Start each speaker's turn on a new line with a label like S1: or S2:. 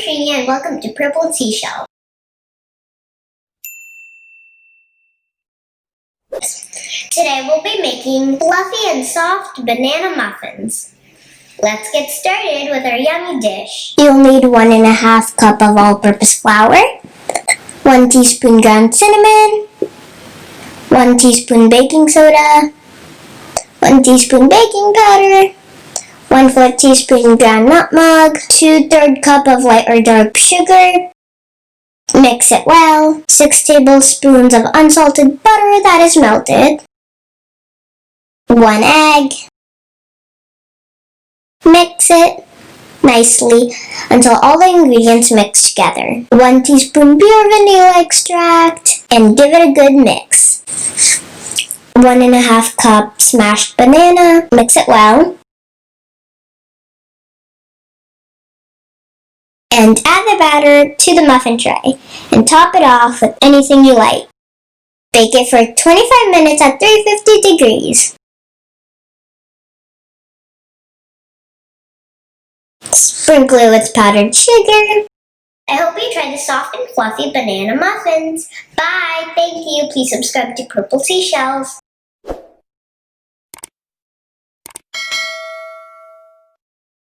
S1: Trini and welcome to Purple Seashell. Today we'll be making fluffy and soft banana muffins. Let's get started with our yummy dish. You'll need 1.5 cup of all-purpose flour, 1 teaspoon ground cinnamon, 1 teaspoon baking soda, 1 teaspoon baking powder, 1/4 teaspoon ground nutmeg, 2/3 cup of light or dark sugar. Mix it well. 6 tablespoons of unsalted butter that is melted. 1 egg. Mix it nicely until all the ingredients mix together. 1 teaspoon pure vanilla extract and give it a good mix. 1.5 cup smashed banana. Mix it well. And add the batter to the muffin tray and top it off with anything you like. Bake it for 25 minutes at 350 degrees. Sprinkle it with powdered sugar. I hope you try the soft and fluffy banana muffins. Bye! Thank you. Please subscribe to Purple Seashells.